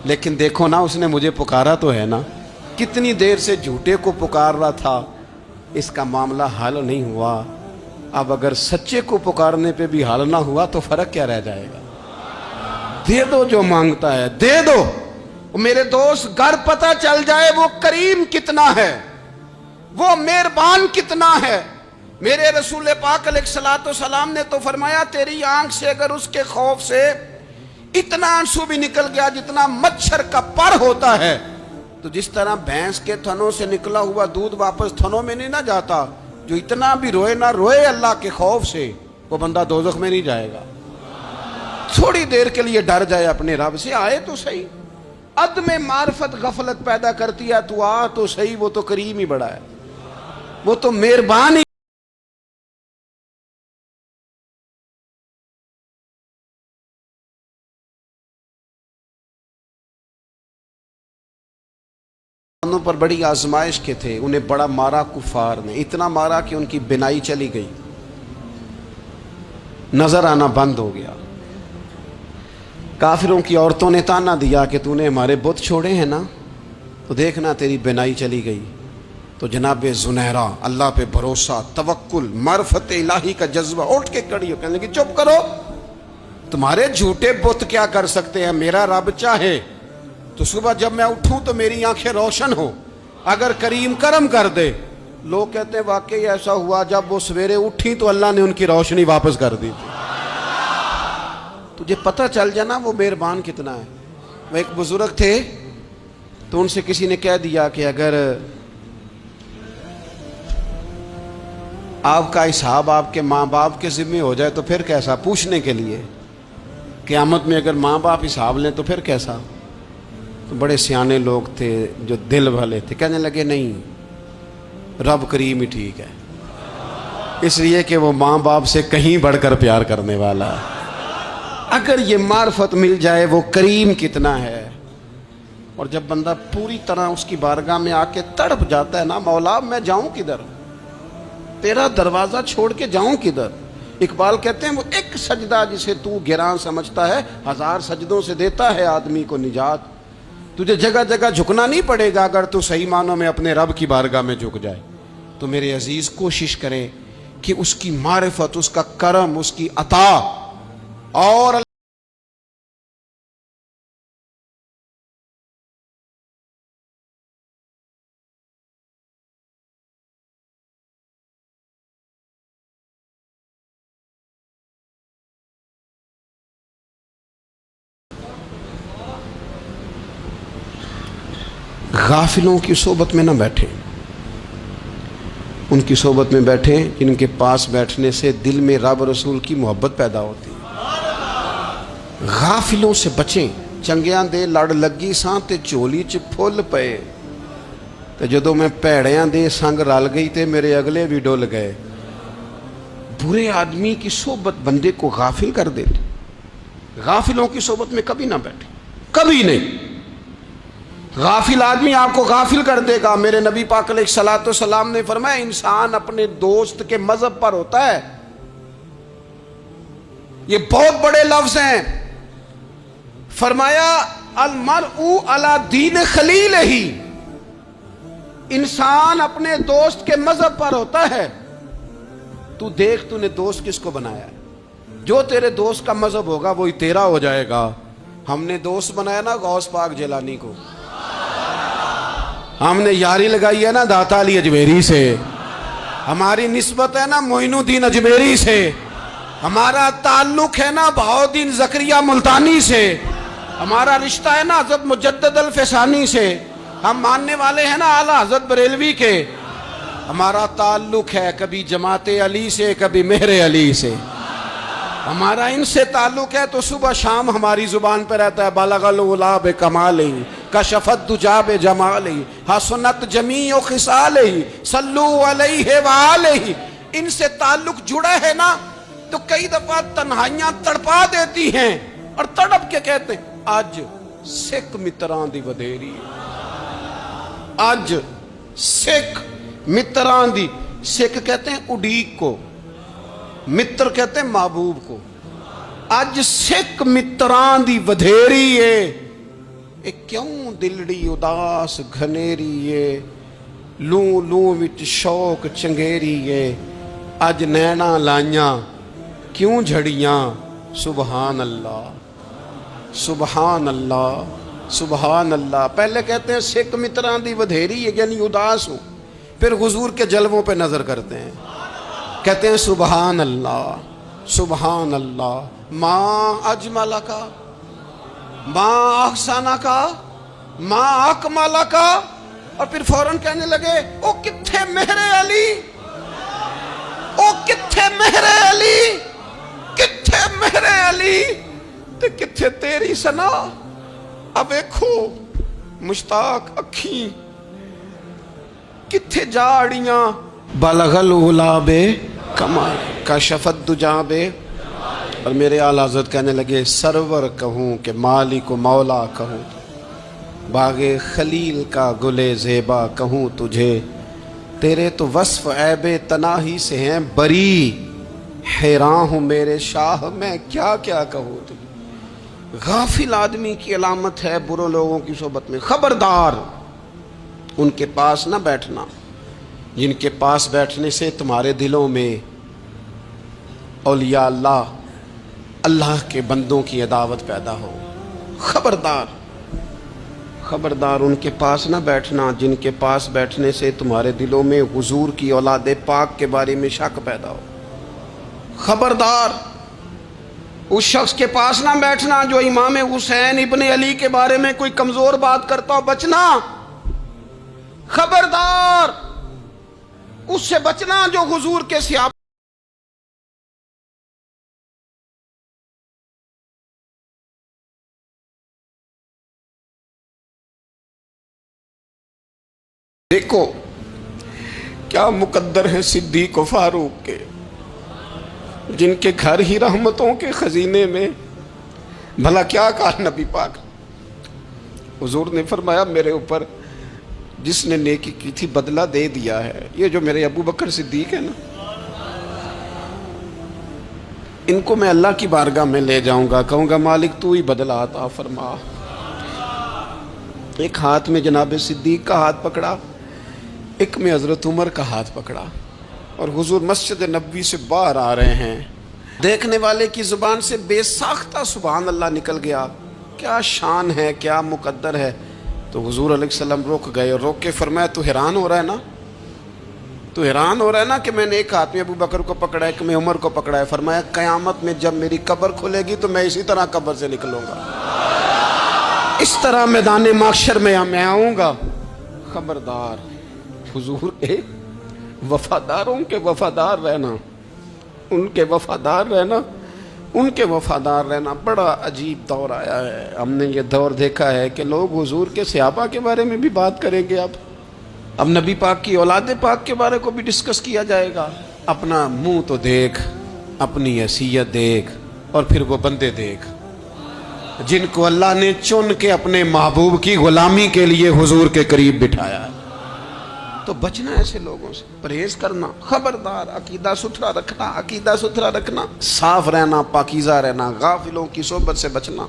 لیکن دیکھو نا اس نے مجھے پکارا تو ہے نا، کتنی دیر سے جھوٹے کو پکار رہا تھا، اس کا معاملہ حل نہیں ہوا، اب اگر سچے کو پکارنے پہ بھی حل نہ ہوا تو فرق کیا رہ جائے گا؟ دے دو جو مانگتا ہے، دے دو۔ میرے دوست گھر پتہ چل جائے وہ کریم کتنا ہے، وہ مہربان کتنا ہے۔ میرے رسول پاک علیہ الصلوۃ والسلام نے تو فرمایا تیری آنکھ سے اگر اس کے خوف سے اتنا آنسو بھی نکل گیا جتنا مچھر کا پر ہوتا ہے، تو جس طرح بھینس کے تھنوں سے نکلا ہوا دودھ واپس تھنوں میں نہیں نہ جاتا، جو اتنا بھی روئے نہ روئے اللہ کے خوف سے، وہ بندہ دوزخ میں نہیں جائے گا۔ تھوڑی دیر کے لیے ڈر جائے اپنے رب سے، آئے تو صحیح۔ عدم معرفت غفلت پیدا کرتی ہے، تو آ تو صحیح، وہ تو کریم ہی بڑا ہے، وہ تو مہربان ہی۔ پر بڑی آزمائش کے تھے، انہیں بڑا مارا کفار نے، اتنا مارا کہ ان کی بینائی چلی گئی، نظر آنا بند ہو گیا۔ کافروں کی عورتوں نے تانا دیا کہ تو نے ہمارے بت چھوڑے ہیں نا، تو دیکھنا تیری بینائی چلی گئی۔ تو جناب زنیرہ اللہ پہ بھروسہ، توکل، معرفت الہی کا جذبہ، اٹھ کے کھڑی ہو کہنے لگی چپ کرو، تمہارے جھوٹے بت کیا کر سکتے ہیں، میرا رب چاہے تو صبح جب میں اٹھوں تو میری آنکھیں روشن ہو، اگر کریم کرم کر دے۔ لوگ کہتے ہیں واقعی ایسا ہوا، جب وہ سویرے اٹھی تو اللہ نے ان کی روشنی واپس کر دی تھی۔ تجھے پتہ چل جانا وہ مہربان کتنا ہے۔ وہ ایک بزرگ تھے تو ان سے کسی نے کہہ دیا کہ اگر آپ کا حساب آپ کے ماں باپ کے ذمہ ہو جائے تو پھر کیسا، پوچھنے کے لیے قیامت میں اگر ماں باپ حساب لیں تو پھر کیسا۔ تو بڑے سیانے لوگ تھے جو دل والے تھے، کہنے لگے نہیں، رب کریم ہی ٹھیک ہے، اس لیے کہ وہ ماں باپ سے کہیں بڑھ کر پیار کرنے والا ہے۔ اگر یہ معرفت مل جائے وہ کریم کتنا ہے۔ اور جب بندہ پوری طرح اس کی بارگاہ میں آ کے تڑپ جاتا ہے نا، مولا میں جاؤں کدھر، تیرا دروازہ چھوڑ کے جاؤں کدھر۔ اقبال کہتے ہیں وہ ایک سجدہ جسے تو گراں سمجھتا ہے، 1000 سجدوں سے دیتا ہے آدمی کو نجات۔ تجھے جگہ جگہ جھکنا نہیں پڑے گا اگر تو صحیح معنوں میں اپنے رب کی بارگاہ میں جھک جائے۔ تو میرے عزیز کوشش کریں کہ اس کی معرفت، اس کا کرم، اس کی عطا اور غافلوں کی صحبت میں نہ بیٹھیں، ان کی صحبت میں بیٹھیں جن کے پاس بیٹھنے سے دل میں رب رسول کی محبت پیدا ہوتی ہے۔ غافلوں سے بچیں۔ چنگیاں دے لڑ لگی ساں تے چولی چ پھل پئے، تے جدوں میں پیڑیاں دے سنگ رل گئی تے میرے اگلے بھی ڈول گئے۔ برے آدمی کی صحبت بندے کو غافل کر دیتی۔ غافلوں کی صحبت میں کبھی نہ بیٹھیں، کبھی نہیں۔ غافل آدمی آپ کو غافل کر دے گا۔ میرے نبی پاک علیہ الصلوۃ والسلام نے فرمایا انسان اپنے دوست کے مذہب پر ہوتا ہے۔ یہ بہت بڑے لفظ ہیں۔ فرمایا المرء علی دین خلیلہ، انسان اپنے دوست کے مذہب پر ہوتا ہے۔ تو دیکھ تو نے دوست کس کو بنایا ہے، جو تیرے دوست کا مذہب ہوگا وہی تیرا ہو جائے گا۔ ہم نے دوست بنایا نا غوث پاک جیلانی کو، ہم نے یاری لگائی ہے نا داتا علی اجمیری سے، ہماری نسبت ہے نا معین الدین اجمیری سے، ہمارا تعلق ہے نا بہاؤالدین زکریا ملتانی سے، ہمارا رشتہ ہے نا حضرت مجدد الفسانی سے، ہم ماننے والے ہیں نا اعلیٰ حضرت بریلوی کے، ہمارا تعلق ہے کبھی جماعت علی سے کبھی مہر علی سے، ہمارا ان سے تعلق ہے تو صبح شام ہماری زبان پہ رہتا ہے بلغ العلا بکمالہ کشفت دجا بجمالہ حسنت جمیع خصالہ صلو علیہ وآلہ۔ ان سے تعلق جڑا ہے نا تو کئی دفعہ تنہائیاں تڑپا دیتی ہیں اور تڑپ کے کہتے ہیں آج سکھ متران دی ودھیری، آج سکھ متران دی، سکھ کہتے ہیں اڈیق کو، متر کہتے ہیں محبوب کو، اج سکھ متران دی ودھیری ہے، اے کیوں دلڑی اداس گھنیری ہے، لوں لوں وچ شوق چنگیری ہے، اج نینا لائیاں کیوں جھڑیاں، سبحان اللہ سبحان اللہ سبحان اللہ۔ پہلے کہتے ہیں سکھ متران دی ودھیری ہے یعنی اداس ہوں، پھر حضور کے جلووں پہ نظر کرتے ہیں، کہتے ہیں سبحان اللہ سبحان اللہ، ماں اجمل کا، ماں احسانہ کا، ماں اکمل کا، اور پھر فوراً کہنے لگے او کتھے مہر علی، او کتھے مہر علی، کتھے مہر علی تے کتھے تیری سنا، اب دیکھو مشتاق اکھیں کتھے جاڑیاں، بلغ العلا بے کمال کشفت دجا بے، اور میرے اعلیٰ حضرت کہنے لگے سرور کہوں کہ مالک و مولا کہوں، باغ خلیل کا گلے زیبا کہوں تجھے، تیرے تو وصف عیب تناہی سے ہیں بری، حیران ہوں میرے شاہ میں کیا کیا کہوں تجھے۔ غافل آدمی کی علامت ہے برے لوگوں کی صحبت میں، خبردار ان کے پاس نہ بیٹھنا جن کے پاس بیٹھنے سے تمہارے دلوں میں اولیاء اللہ، اللہ کے بندوں کی عداوت پیدا ہو، خبردار خبردار ان کے پاس نہ بیٹھنا جن کے پاس بیٹھنے سے تمہارے دلوں میں حضور کی اولاد پاک کے بارے میں شک پیدا ہو، خبردار اس شخص کے پاس نہ بیٹھنا جو امام حسین ابن علی کے بارے میں کوئی کمزور بات کرتا ہو، بچنا، خبردار اس سے بچنا جو حضور کے سیاب دیکھو کیا مقدر ہے صدیق و فاروق کے، جن کے گھر ہی رحمتوں کے خزینے میں، بھلا کیا کہا نبی پاک، حضور نے فرمایا میرے اوپر جس نے نیکی کی تھی بدلہ دے دیا ہے، یہ جو میرے ابو بکر صدیق ہے نا، ان کو میں اللہ کی بارگاہ میں لے جاؤں گا، کہوں گا مالک تو ہی بدلہ عطا فرما۔ ایک ہاتھ میں جناب صدیق کا ہاتھ پکڑا، ایک میں حضرت عمر کا ہاتھ پکڑا، اور حضور مسجد نبوی سے باہر آ رہے ہیں، دیکھنے والے کی زبان سے بے ساختہ سبحان اللہ نکل گیا، کیا شان ہے کیا مقدر ہے۔ تو حضور علیہ السلام رک گئے اور روک کے فرمایا تو حیران ہو رہا ہے نا، تو حیران ہو رہا ہے نا کہ میں نے ایک ہاتھ میں ابو بکر کو پکڑا ہے، ایک میں عمر کو پکڑا ہے، فرمایا قیامت میں جب میری قبر کھلے گی تو میں اسی طرح قبر سے نکلوں گا، اس طرح میدان محشر میں میں آؤں گا۔ خبردار حضور وفاداروں کے وفادار رہنا، ان کے وفادار رہنا، ان کے وفادار رہنا۔ بڑا عجیب دور آیا ہے، ہم نے یہ دور دیکھا ہے کہ لوگ حضور کے صحابہ کے بارے میں بھی بات کریں گے، اب نبی پاک کی اولاد پاک کے بارے کو بھی ڈسکس کیا جائے گا۔ اپنا منہ تو دیکھ، اپنی حیثیت دیکھ، اور پھر وہ بندے دیکھ جن کو اللہ نے چن کے اپنے محبوب کی غلامی کے لیے حضور کے قریب بٹھایا۔ تو بچنا ایسے لوگوں سے، پرہیز کرنا، خبردار عقیدہ ستھرا رکھنا، عقیدہ ستھرا رکھنا، صاف رہنا، پاکیزہ رہنا، غافلوں کی صحبت سے بچنا۔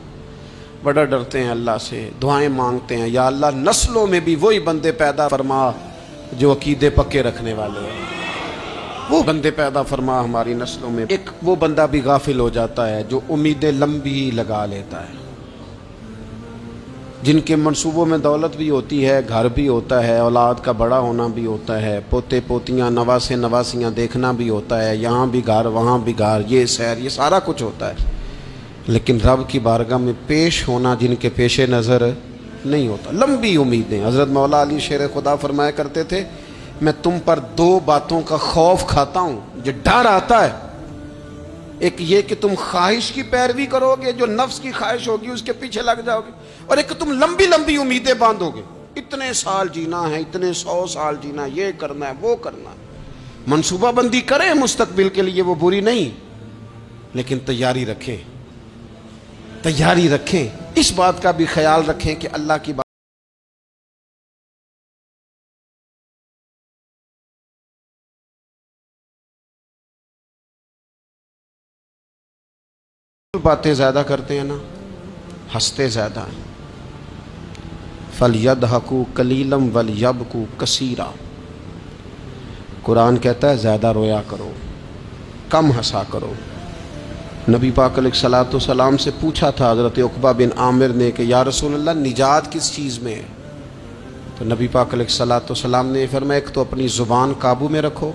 بڑا ڈرتے ہیں اللہ سے، دعائیں مانگتے ہیں یا اللہ نسلوں میں بھی وہی بندے پیدا فرما جو عقیدے پکے رکھنے والے ہیں، وہ بندے پیدا فرما ہماری نسلوں میں۔ ایک وہ بندہ بھی غافل ہو جاتا ہے جو امیدیں لمبی لگا لیتا ہے، جن کے منصوبوں میں دولت بھی ہوتی ہے، گھر بھی ہوتا ہے، اولاد کا بڑا ہونا بھی ہوتا ہے، پوتے پوتیاں نواسے نواسیاں دیکھنا بھی ہوتا ہے، یہاں بھی گھر وہاں بھی گھر، یہ سیر، یہ سارا کچھ ہوتا ہے، لیکن رب کی بارگاہ میں پیش ہونا جن کے پیش نظر نہیں ہوتا۔ لمبی امیدیں۔ حضرت مولا علی شیر خدا فرمایا کرتے تھے، میں تم پر دو باتوں کا خوف کھاتا ہوں، جو ڈر آتا ہے، ایک یہ کہ تم خواہش کی پیروی کرو گے، جو نفس کی خواہش ہوگی اس کے پیچھے لگ جاؤ گے، اور ایک کہ تم لمبی لمبی امیدیں باندھو گے، اتنے سال جینا ہے، اتنے 100 سال جینا، یہ کرنا ہے وہ کرنا ہے۔ منصوبہ بندی کریں مستقبل کے لیے، وہ بری نہیں، لیکن تیاری رکھیں، تیاری رکھیں، اس بات کا بھی خیال رکھیں کہ اللہ کی باتیں زیادہ کرتے ہیں نا، ہنستے زیادہ ہیں۔ فَلْيَضْحَكُوا قَلِيلًا وَلْيَبْكُوا كَثِيرًا، قرآن کہتا ہے زیادہ رویا کرو، کم ہنسا کرو۔ نبی پاک علیہ الصلوۃ والسلام سے پوچھا تھا حضرت عقبہ بن عامر نے کہ یا رسول اللہ نجات کس چیز میں ہے؟ تو نبی پاک علیہ الصلوۃ والسلام نے فرمایا ایک تو اپنی زبان قابو میں رکھو،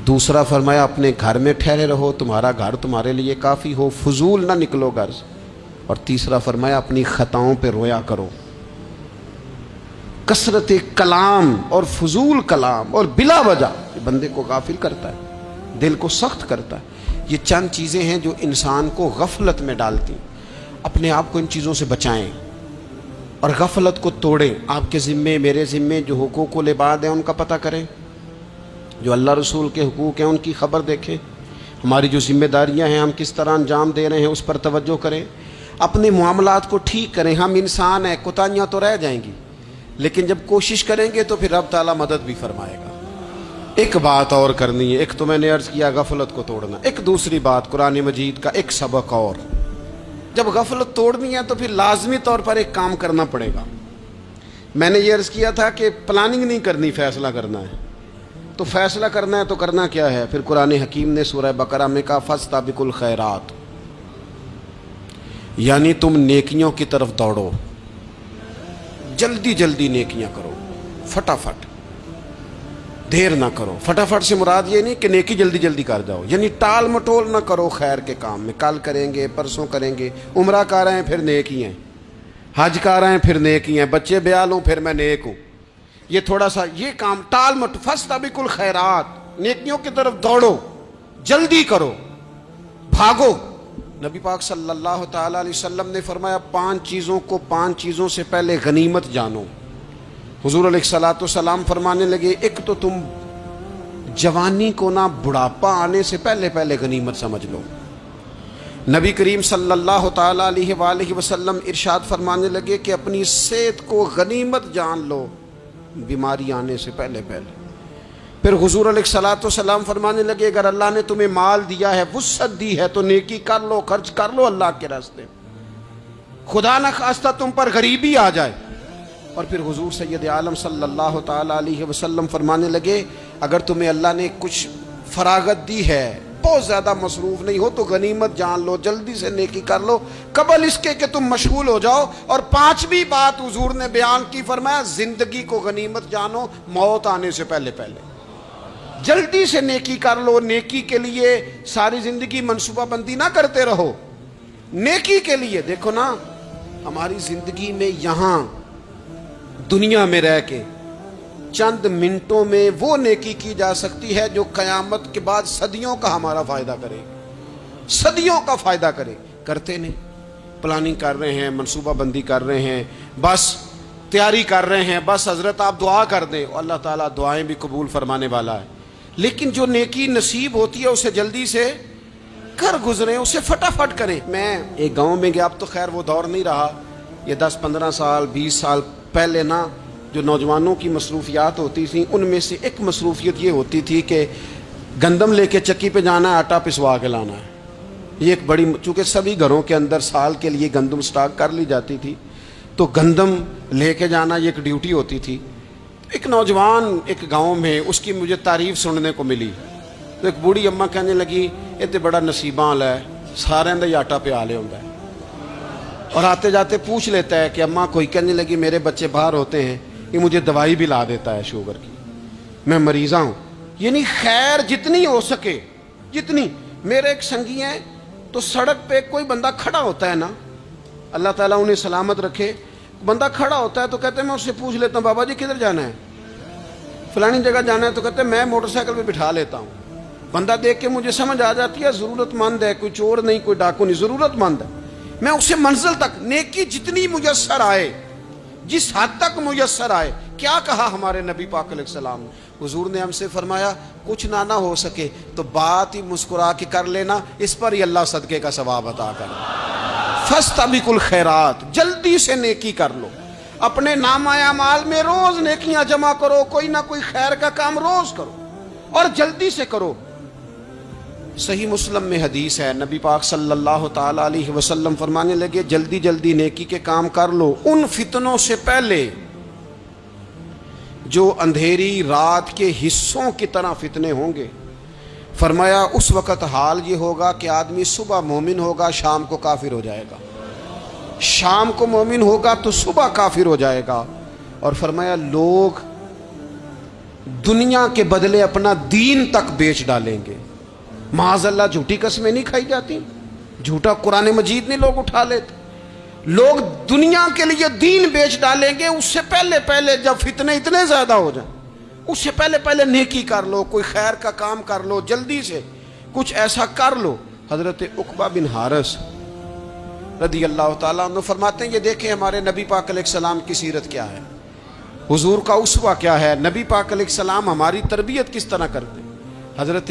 دوسرا فرمایا اپنے گھر میں ٹھہرے رہو، تمہارا گھر تمہارے لیے کافی ہو، فضول نہ نکلو گھر سے، اور تیسرا فرمایا اپنی خطاؤں پہ رویا کرو۔ کثرت کلام اور فضول کلام اور بلا وجہ بندے کو غافل کرتا ہے، دل کو سخت کرتا ہے۔ یہ چند چیزیں ہیں جو انسان کو غفلت میں ڈالتی ہیں۔ اپنے آپ کو ان چیزوں سے بچائیں اور غفلت کو توڑیں۔ آپ کے ذمے، میرے ذمے جو حقوق و العباد ہیں ان کا پتہ کریں، جو اللہ رسول کے حقوق ہیں ان کی خبر دیکھیں، ہماری جو ذمہ داریاں ہیں ہم کس طرح انجام دے رہے ہیں اس پر توجہ کریں، اپنے معاملات کو ٹھیک کریں۔ ہم انسان ہیں، کوتاہیاں تو رہ جائیں گی، لیکن جب کوشش کریں گے تو پھر رب تعالیٰ مدد بھی فرمائے گا۔ ایک بات اور کرنی ہے، ایک تو میں نے عرض کیا غفلت کو توڑنا، ایک دوسری بات قرآن مجید کا ایک سبق اور، جب غفلت توڑنی ہے تو پھر لازمی طور پر ایک کام کرنا پڑے گا۔ میں نے یہ عرض کیا تھا کہ پلاننگ نہیں کرنی، فیصلہ کرنا ہے، تو فیصلہ کرنا ہے تو کرنا کیا ہے؟ پھر قرآن حکیم نے سورہ بقرہ میں کہا فَاسْتَبِقُوا الْخَيْرَاتِ، یعنی تم نیکیوں کی طرف دوڑو، جلدی جلدی نیکیاں کرو، فٹافٹ، دیر نہ کرو۔ فٹافٹ سے مراد یہ نہیں کہ نیکی جلدی جلدی کر جاؤ، یعنی ٹال مٹول نہ کرو خیر کے کام میں، کل کریں گے، پرسوں کریں گے، عمرہ کر رہے ہیں پھر نیکی ہیں، حج کر رہے ہیں پھر نیکی ہیں، بچے بیال ہوں پھر میں نیک ہوں، یہ تھوڑا سا یہ کام ٹال مٹ۔ فاستبقوا الخیرات، نیکیوں کی طرف دوڑو، جلدی کرو، بھاگو۔ نبی پاک صلی اللہ تعالی علیہ وسلم نے فرمایا 5 چیزوں کو 5 چیزوں سے پہلے غنیمت جانو۔ حضور علیہ الصلوۃ والسلام فرمانے لگے ایک تو تم جوانی کو نہ بڑھاپا آنے سے پہلے پہلے غنیمت سمجھ لو۔ نبی کریم صلی اللہ تعالی علیہ وآلہ وسلم ارشاد فرمانے لگے کہ اپنی صحت کو غنیمت جان لو، بیماری آنے سے پہلے پہلے۔ پھر حضور علیہ الصلوۃ والسلام فرمانے لگے اگر اللہ نے تمہیں مال دیا ہے، وسعت دی ہے، تو نیکی کر لو، خرچ کر لو اللہ کے راستے، خدا نہ خواستہ تم پر غریبی آ جائے۔ اور پھر حضور سید عالم صلی اللہ تعالی علیہ وسلم فرمانے لگے اگر تمہیں اللہ نے کچھ فراغت دی ہے، بہت زیادہ مصروف نہیں ہو، تو غنیمت جان لو، جلدی سے نیکی کر لو قبل اس کے کہ تم مشغول ہو جاؤ۔ اور 5ویں بات حضور نے بیان کی، فرمایا زندگی کو غنیمت جانو، موت آنے سے پہلے پہلے جلدی سے نیکی کر لو۔ نیکی کے لیے ساری زندگی منصوبہ بندی نہ کرتے رہو، نیکی کے لیے دیکھو نا، ہماری زندگی میں یہاں دنیا میں رہ کے چند منٹوں میں وہ نیکی کی جا سکتی ہے جو قیامت کے بعد صدیوں کا ہمارا فائدہ کرے، صدیوں کا فائدہ کرے۔ کرتے نہیں، پلاننگ کر رہے ہیں، منصوبہ بندی کر رہے ہیں، بس تیاری کر رہے ہیں، بس حضرت آپ دعا کر دیں، اللہ تعالیٰ دعائیں بھی قبول فرمانے والا ہے، لیکن جو نیکی نصیب ہوتی ہے اسے جلدی سے کر گزریں، اسے فٹافٹ کریں۔ میں ایک گاؤں میں گیا، اب تو خیر وہ دور نہیں رہا، یہ 10-15 سال 20 سال پہلے نا جو نوجوانوں کی مصروفیات ہوتی تھیں ان میں سے ایک مصروفیت یہ ہوتی تھی کہ گندم لے کے چکی پہ جانا ہے، آٹا پسوا کے لانا ہے۔ یہ ایک بڑی، چونکہ سبھی گھروں کے اندر سال کے لیے گندم سٹاک کر لی جاتی تھی، تو گندم لے کے جانا یہ ایک ڈیوٹی ہوتی تھی۔ ایک نوجوان ایک گاؤں میں، اس کی مجھے تعریف سننے کو ملی، تو ایک بوڑھی اماں کہنے لگی یہ تو بڑا نصیباں والا ہے، سارے دا آٹا پیا لے ہوندا ہے۔ اور آتے جاتے پوچھ لیتا ہے کہ اماں کوئی کہنے لگی میرے بچے باہر ہوتے ہیں، یہ مجھے دوائی بھی لا دیتا ہے شوگر کی، میں مریضہ ہوں. یعنی خیر جتنی ہو سکے جتنی. میرے ایک سنگی ہیں تو سڑک پہ کوئی بندہ کھڑا ہوتا ہے نا، اللہ تعالیٰ انہیں سلامت رکھے، بندہ کھڑا ہوتا ہے تو کہتے ہیں میں اس سے پوچھ لیتا ہوں بابا جی کدھر جانا ہے، فلانی جگہ جانا ہے، تو کہتے ہیں میں موٹر سائیکل پہ بٹھا لیتا ہوں. بندہ دیکھ کے مجھے سمجھ آ جاتی ہے ضرورت مند ہے، کوئی چور نہیں کوئی ڈاکو نہیں، ضرورت مند ہے. میں اسے منزل تک نیکی جتنی میسر آئے، جس حد تک میسر آئے. کیا کہا ہمارے نبی پاک علیہ السلام نے؟ حضور نے ہم سے فرمایا کچھ نہ ہو سکے تو بات ہی مسکرا کے کر لینا، اس پر ہی اللہ صدقے کا ثواب عطا کرے. فاستبقوا الخیرات، جلدی سے نیکی کر لو. اپنے نامہ اعمال میں روز نیکیاں جمع کرو، کوئی نہ کوئی خیر کا کام روز کرو اور جلدی سے کرو. صحیح مسلم میں حدیث ہے، نبی پاک صلی اللہ تعالی علیہ وسلم فرمانے لگے جلدی جلدی نیکی کے کام کر لو ان فتنوں سے پہلے جو اندھیری رات کے حصوں کی طرح فتنے ہوں گے. فرمایا اس وقت حال یہ ہوگا کہ آدمی صبح مومن ہوگا شام کو کافر ہو جائے گا، شام کو مومن ہوگا تو صبح کافر ہو جائے گا. اور فرمایا لوگ دنیا کے بدلے اپنا دین تک بیچ ڈالیں گے. معاذ اللہ جھوٹی قسمیں نہیں کھائی جاتی، جھوٹا قرآن مجید نہیں لوگ اٹھا لیتے. لوگ دنیا کے لیے دین بیچ ڈالیں گے. اس سے پہلے جب فتنے اتنے زیادہ ہو جائیں اس سے پہلے نیکی کر لو، کوئی خیر کا کام کر لو، جلدی سے کچھ ایسا کر لو. حضرت عقبہ بن حارث رضی اللہ تعالیٰ عنہ فرماتے ہیں یہ دیکھیں ہمارے نبی پاک علیہ السلام کی سیرت کیا ہے، حضور کا اسوہ کیا ہے، نبی پاک علیہ السلام ہماری تربیت کس طرح کرتے. حضرت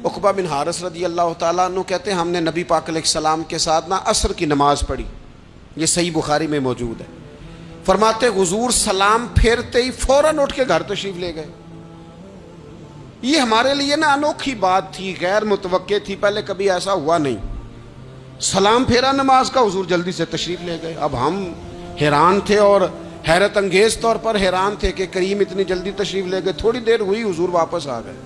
عقبہ بن حارث رضی اللہ تعالیٰ عنہ کہتے ہیں ہم نے نبی پاک علیہ السلام کے ساتھ عصر کی نماز پڑھی، یہ صحیح بخاری میں موجود ہے. فرماتے حضور سلام پھیرتے ہی فوراً اٹھ کے گھر تشریف لے گئے. یہ ہمارے لیے انوکھی بات تھی، غیر متوقع تھی، پہلے کبھی ایسا ہوا نہیں. سلام پھیرا نماز کا، حضور جلدی سے تشریف لے گئے. اب ہم حیران تھے اور حیرت انگیز طور پر حیران تھے کہ کریم اتنی جلدی تشریف لے گئے. تھوڑی دیر ہوئی حضور واپس آ گئے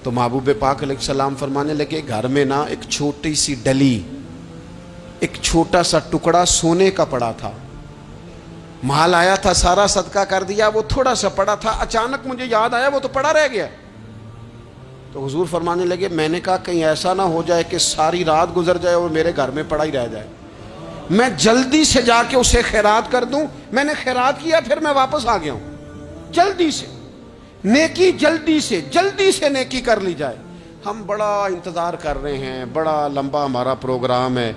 تو محبوب پاک علیہ السلام فرمانے لگے گھر میں ایک چھوٹی سی ڈلی، ایک چھوٹا سا ٹکڑا سونے کا پڑا تھا، مال آیا تھا سارا صدقہ کر دیا، وہ تھوڑا سا پڑا تھا، اچانک مجھے یاد آیا وہ تو پڑا رہ گیا. تو حضور فرمانے لگے میں نے کہا کہیں ایسا نہ ہو جائے کہ ساری رات گزر جائے اور میرے گھر میں پڑا ہی رہ جائے، میں جلدی سے جا کے اسے خیرات کر دوں. میں نے خیرات کیا پھر میں واپس آ گیا ہوں. جلدی سے نیکی، جلدی سے نیکی کر لی جائے. ہم بڑا انتظار کر رہے ہیں، بڑا لمبا ہمارا پروگرام ہے،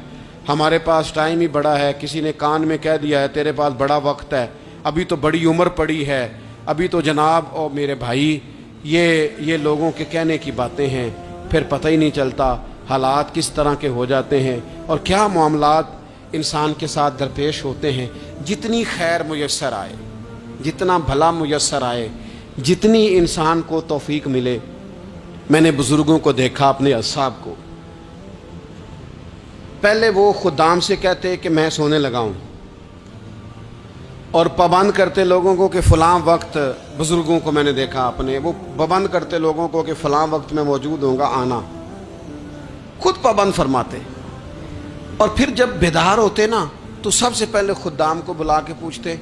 ہمارے پاس ٹائم ہی بڑا ہے. کسی نے کان میں کہہ دیا ہے تیرے پاس بڑا وقت ہے، ابھی تو بڑی عمر پڑی ہے، ابھی تو جناب او میرے بھائی یہ لوگوں کے کہنے کی باتیں ہیں. پھر پتہ ہی نہیں چلتا حالات کس طرح کے ہو جاتے ہیں اور کیا معاملات انسان کے ساتھ درپیش ہوتے ہیں. جتنی خیر میسر آئے، جتنا بھلا میسر آئے، جتنی انسان کو توفیق ملے. میں نے بزرگوں کو دیکھا اپنے اصحاب کو، پہلے وہ خدام سے کہتے کہ میں سونے لگا ہوں اور پابند کرتے لوگوں کو کہ فلاں وقت، بزرگوں کو میں نے دیکھا اپنے، وہ پابند کرتے لوگوں کو کہ فلاں وقت میں موجود ہوں گا آنا، خود پابند فرماتے. اور پھر جب بیدار ہوتے تو سب سے پہلے خدام کو بلا کے پوچھتے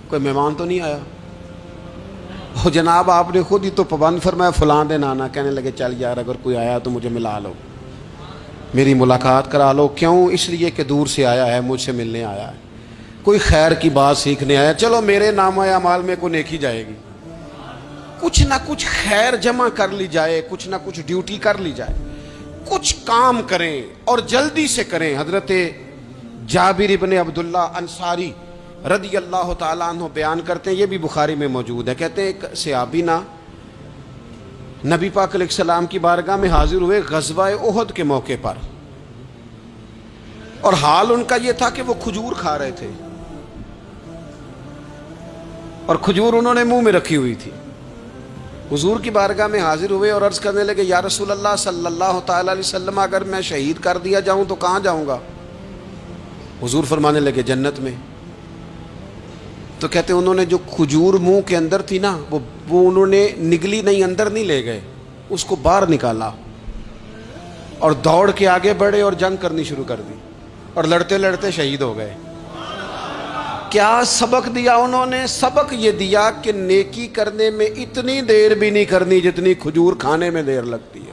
کوئی مہمان تو نہیں آیا. وہ جناب آپ نے خود ہی تو پابند فرمایا فلاں دن آنا. کہنے لگے چل یار اگر کوئی آیا تو مجھے ملا لو، میری ملاقات کرا لو. کیوں؟ اس لیے کہ دور سے آیا ہے، مجھ سے ملنے آیا ہے، کوئی خیر کی بات سیکھنے آیا. چلو میرے نامہ اعمال میں کوئی نیکی جائے گی. کچھ نہ کچھ خیر جمع کر لی جائے، کچھ نہ کچھ ڈیوٹی کر لی جائے، کچھ کام کریں اور جلدی سے کریں. حضرت جابر ابن عبداللہ انصاری رضی اللہ تعالیٰ عنہ بیان کرتے ہیں، یہ بھی بخاری میں موجود ہے. کہتے ہیں ایک صحابی نبی پاک علیہ السلام کی بارگاہ میں حاضر ہوئے غزوہ احد کے موقع پر، اور حال ان کا یہ تھا کہ وہ کھجور کھا رہے تھے اور کھجور انہوں نے منہ میں رکھی ہوئی تھی. حضور کی بارگاہ میں حاضر ہوئے اور عرض کرنے لگے یا رسول اللہ صلی اللہ تعالی علیہ وسلم اگر میں شہید کر دیا جاؤں تو کہاں جاؤں گا؟ حضور فرمانے لگے جنت میں. تو کہتے انہوں نے جو کھجور منہ کے اندر تھی وہ انہوں نے نگلی نہیں، اندر نہیں لے گئے، اس کو باہر نکالا اور دوڑ کے آگے بڑھے اور جنگ کرنی شروع کر دی. اور لڑتے لڑتے شہید ہو گئے. کیا سبق دیا انہوں نے؟ سبق یہ دیا کہ نیکی کرنے میں اتنی دیر بھی نہیں کرنی جتنی کھجور کھانے میں دیر لگتی ہے.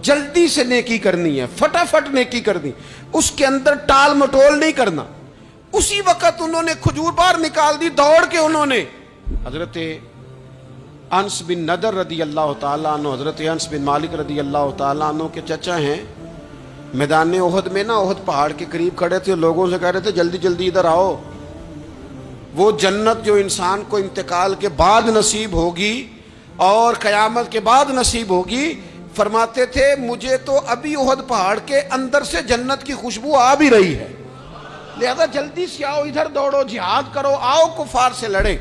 جلدی سے نیکی کرنی ہے، فٹافٹ نیکی کرنی، اس کے اندر ٹال مٹول نہیں کرنا. اسی وقت انہوں نے کھجور باہر نکال دی، دوڑ کے انہوں نے. حضرت انس بن نضر رضی اللہ تعالیٰ عنہ، حضرت انس بن مالک رضی اللہ تعالیٰ عنہ کے چچا ہیں، میدان احد میں نا، احد پہاڑ کے قریب کھڑے تھے، لوگوں سے کہہ رہے تھے جلدی جلدی ادھر آؤ. وہ جنت جو انسان کو انتقال کے بعد نصیب ہوگی اور قیامت کے بعد نصیب ہوگی، فرماتے تھے مجھے تو ابھی احد پہاڑ کے اندر سے جنت کی خوشبو آ بھی رہی ہے، لہذا جلدی سے آؤ، ادھر دوڑو، جہاد کرو، آؤ کفار سے لڑیں.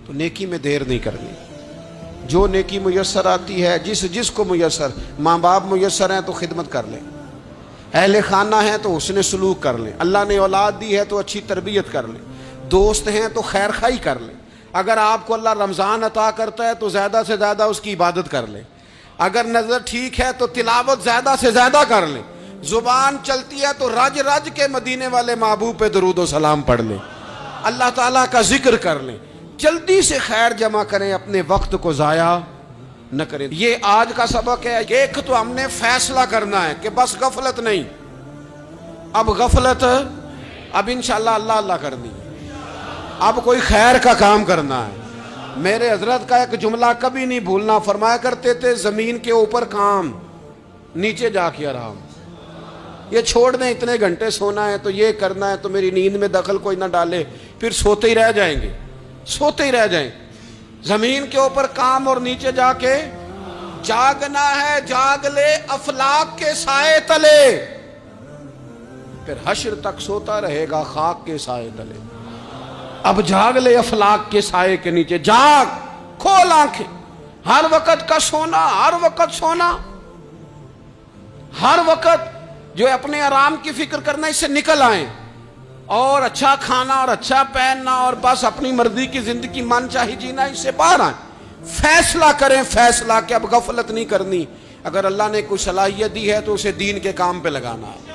تو نیکی میں دیر نہیں کرنی. جو نیکی میسر آتی ہے، جس کو میسر، ماں باپ میسر ہیں تو خدمت کر لیں، اہل خانہ ہیں تو حسن سلوک کر لیں، اللہ نے اولاد دی ہے تو اچھی تربیت کر لیں، دوست ہیں تو خیر خائی کر لیں. اگر آپ کو اللہ رمضان عطا کرتا ہے تو زیادہ سے زیادہ اس کی عبادت کر لیں. اگر نظر ٹھیک ہے تو تلاوت زیادہ سے زیادہ کر لیں. زبان چلتی ہے تو رج رج کے مدینے والے محبوب پہ درود و سلام پڑھ لیں، اللہ تعالیٰ کا ذکر کر لیں. جلدی سے خیر جمع کریں، اپنے وقت کو ضائع نہ کریں. یہ آج کا سبق ہے. ایک تو ہم نے فیصلہ کرنا ہے کہ بس غفلت نہیں، اب غفلت، اب انشاءاللہ اللہ اللہ کرنی ہے، اب کوئی خیر کا کام کرنا ہے. میرے حضرت کا ایک جملہ کبھی نہیں بھولنا، فرمایا کرتے تھے زمین کے اوپر کام، نیچے جا کے آرام. یہ چھوڑ دیں، اتنے گھنٹے سونا ہے تو یہ کرنا ہے تو میری نیند میں دخل کوئی نہ ڈالے، پھر سوتے ہی رہ جائیں گے، سوتے ہی رہ جائیں. زمین کے اوپر کام اور نیچے جا کے جاگنا ہے. جاگ لے افلاک کے سائے تلے، پھر حشر تک سوتا رہے گا خاک کے سائے تلے. اب جاگ لے افلاک کے سائے کے نیچے، جاگ، کھول آنکھیں. ہر وقت کا سونا، ہر وقت سونا، ہر وقت جو اپنے آرام کی فکر کرنا، اس سے نکل آئیں اور اچھا کھانا اور اچھا پہننا اور بس اپنی مرضی کی زندگی من چاہی جینا، اس سے باہر آئیں. فیصلہ کریں، فیصلہ کہ اب غفلت نہیں کرنی. اگر اللہ نے کوئی صلاحیت دی ہے تو اسے دین کے کام پہ لگانا ہے.